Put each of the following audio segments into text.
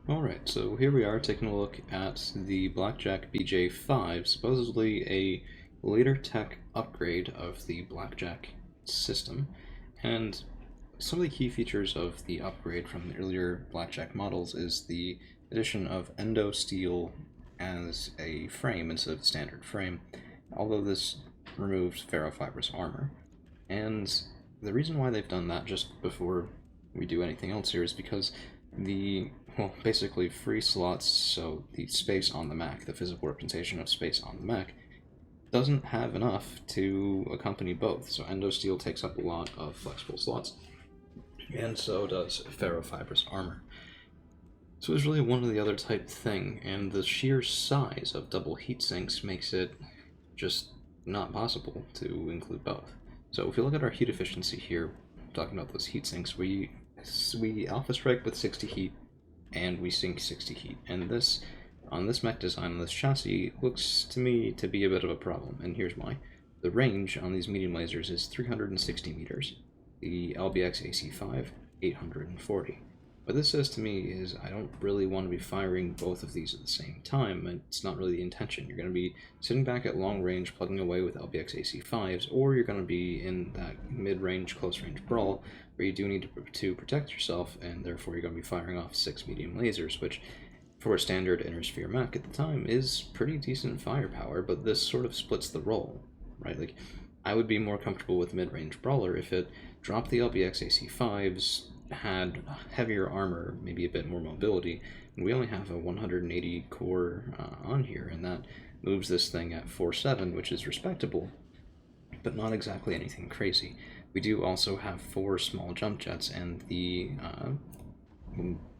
Alright, so here we are taking a look at the Blackjack BJ5, supposedly a later tech upgrade of the Blackjack system. And some of the key features of the upgrade from the earlier Blackjack models is the addition of endo steel as a frame instead of the standard frame, although this removes ferrofibrous armor. And the reason why they've done that, just before we do anything else here, is because basically free slots, so the space on the mech, the physical representation of space on the mech, doesn't have enough to accompany both. So endo steel takes up a lot of flexible slots, and so does ferrofibrous armor. So it's really one or the other type thing, and the sheer size of double heat sinks makes it just not possible to include both. So if you look at our heat efficiency here, talking about those heat sinks, we alpha strike with 60 heat, and we sink 60 heat. And this, on this mech design, on this chassis, looks to me to be a bit of a problem, and here's why. The range on these medium lasers is 360 meters. The LBX AC5, 840. What this says to me is I don't really want to be firing both of these at the same time, and it's not really the intention. You're going to be sitting back at long range plugging away with LBX AC5s, or you're going to be in that mid-range, close-range brawl where you do need to protect yourself, and therefore you're going to be firing off 6 medium lasers, which for a standard inner sphere mech at the time is pretty decent firepower, but this sort of splits the role, right? Like, I would be more comfortable with mid-range brawler if it dropped the LBX AC5s, had heavier armor, maybe a bit more mobility, and we only have a 180 core on here, and that moves this thing at 4.7, which is respectable, but not exactly anything crazy. We do also have 4 small jump jets, and the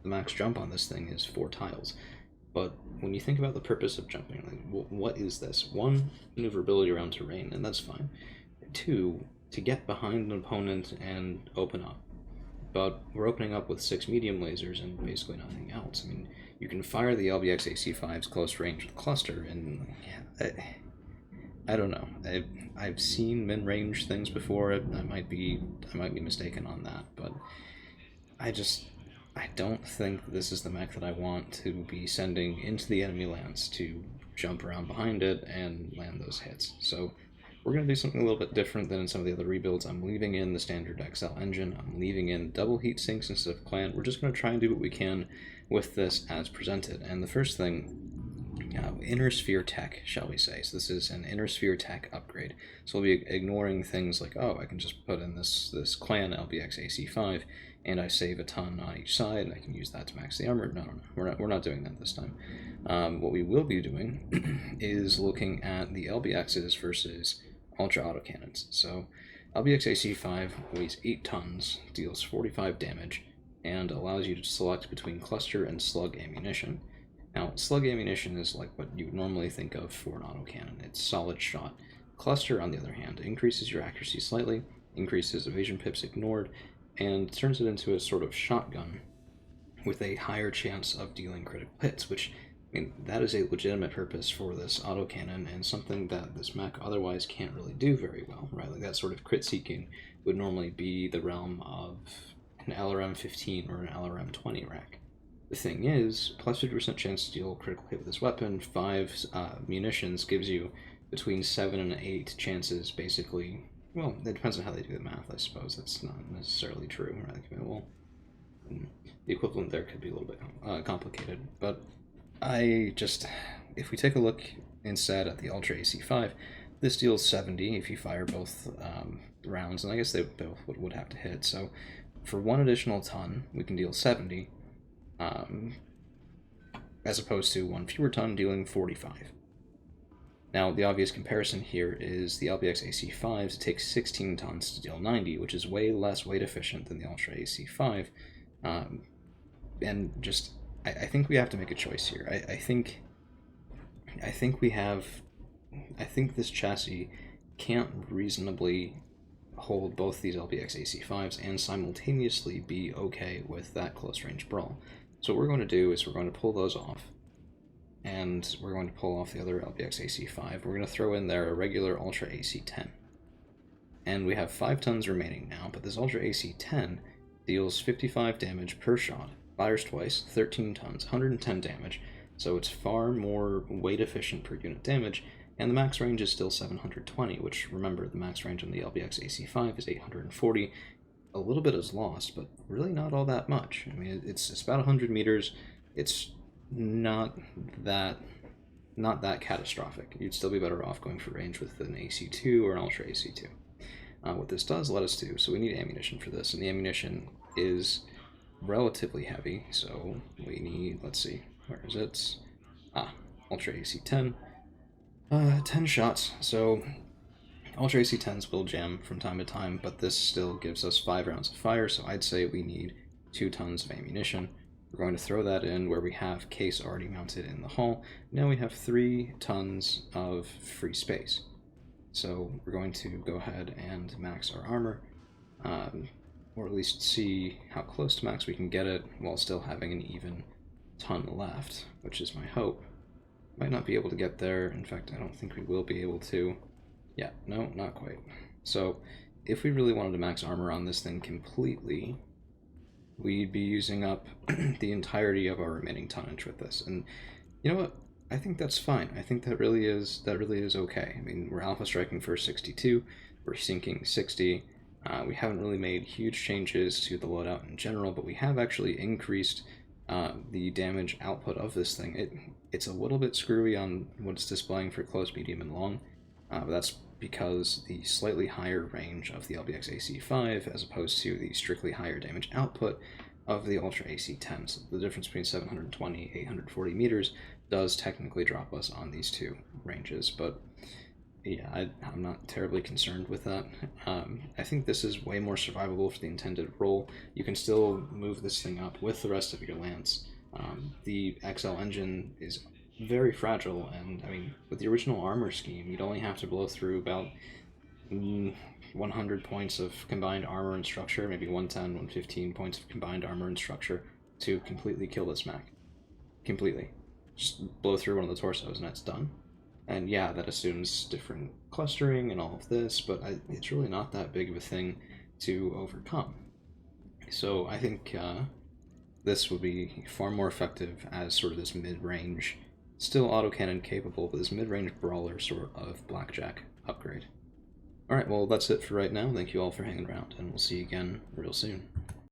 max jump on this thing is 4 tiles. But when you think about the purpose of jumping, like, what is this? 1, maneuverability around terrain, and that's fine. 2, to get behind an opponent and open up. But we're opening up with 6 medium lasers and basically nothing else. I mean, you can fire the LBX AC5's close range with cluster, and yeah, I don't know. I've seen mid-range things before. I might be mistaken on that, but I don't think this is the mech that I want to be sending into the enemy lands to jump around behind it and land those hits. So we're going to do something a little bit different than in some of the other rebuilds. I'm leaving in the standard XL engine. I'm leaving in double heat sinks instead of clan. We're just going to try and do what we can with this as presented. And the first thing, inner sphere tech, shall we say. So this is an inner sphere tech upgrade. So we'll be ignoring things like, oh, I can just put in this clan LBX AC5 and I save a ton on each side and I can use that to max the armor. No, we're not doing that this time. What we will be doing is looking at the LBXs versus ultra autocannons. So LBX AC5 weighs 8 tons, deals 45 damage, and allows you to select between cluster and slug ammunition. Now, slug ammunition is like what you would normally think of for an autocannon. It's solid shot. Cluster, on the other hand, increases your accuracy slightly, increases evasion pips ignored, and turns it into a sort of shotgun with a higher chance of dealing critical hits, which, I mean, that is a legitimate purpose for this autocannon and something that this mech otherwise can't really do very well, right? Like that sort of crit seeking would normally be the realm of an LRM-15 or an LRM-20 rack. The thing is, plus 50% chance to deal critical hit with this weapon, 5 munitions gives you between 7 and 8 chances, basically. Well, it depends on how they do the math, I suppose. That's not necessarily true, right? Well, the equivalent there could be a little bit complicated, but if we take a look instead at the Ultra AC5, this deals 70 if you fire both rounds, and I guess they both would have to hit. So for 1 additional ton, we can deal 70, as opposed to 1 fewer ton dealing 45. Now, the obvious comparison here is the LBX AC5s take 16 tons to deal 90, which is way less weight efficient than the Ultra AC5, and just I think we have to make a choice here. I think this chassis can't reasonably hold both these LBX AC5s and simultaneously be okay with that close range brawl. So what we're going to do is we're going to pull those off, and we're going to pull off the other LBX AC5. We're going to throw in there a regular Ultra AC10. And we have 5 tons remaining now, but this Ultra AC10 deals 55 damage per shot, fires twice, 13 tons, 110 damage, so it's far more weight efficient per unit damage, and the max range is still 720, which, remember, the max range on the LBX AC5 is 840. A little bit is lost, but really not all that much. I mean, it's about 100 meters. It's not that catastrophic. You'd still be better off going for range with an AC2 or an Ultra AC2. What this does let us do, so we need ammunition for this, and the ammunition is relatively heavy, so we need, let's see, where is it? Ultra AC10. 10 shots, so Ultra AC10s will jam from time to time, but this still gives us 5 rounds of fire, so I'd say we need 2 tons of ammunition. We're going to throw that in where we have case already mounted in the hull. Now we have 3 tons of free space. So we're going to go ahead and max our armor, or at least see how close to max we can get it while still having an even ton left, which is my hope. Might not be able to get there. In fact, I don't think we will be able to. Yeah, no, not quite. So if we really wanted to max armor on this thing completely, we'd be using up the entirety of our remaining tonnage with this. And you know what? I think that's fine. I think that really is okay. I mean, we're alpha striking for 62, we're sinking 60. We haven't really made huge changes to the loadout in general, but we have actually increased the damage output of this thing. It's a little bit screwy on what it's displaying for close, medium, and long, but that's because the slightly higher range of the LBX AC5 as opposed to the strictly higher damage output of the Ultra AC10. So the difference between 720 and 840 meters does technically drop us on these two ranges, but yeah, I'm not terribly concerned with that. I think this is way more survivable for the intended role. You can still move this thing up with the rest of your lance. The XL engine is very fragile, and I mean, with the original armor scheme, you'd only have to blow through about 100 points of combined armor and structure, maybe 110, 115 points of combined armor and structure to completely kill this mech. Completely. Just blow through one of the torsos and it's done. And yeah, that assumes different clustering and all of this, but it's really not that big of a thing to overcome. So I think this would be far more effective as sort of this mid-range, still autocannon capable, but this mid-range brawler sort of Blackjack upgrade. Alright, well that's it for right now. Thank you all for hanging around, and we'll see you again real soon.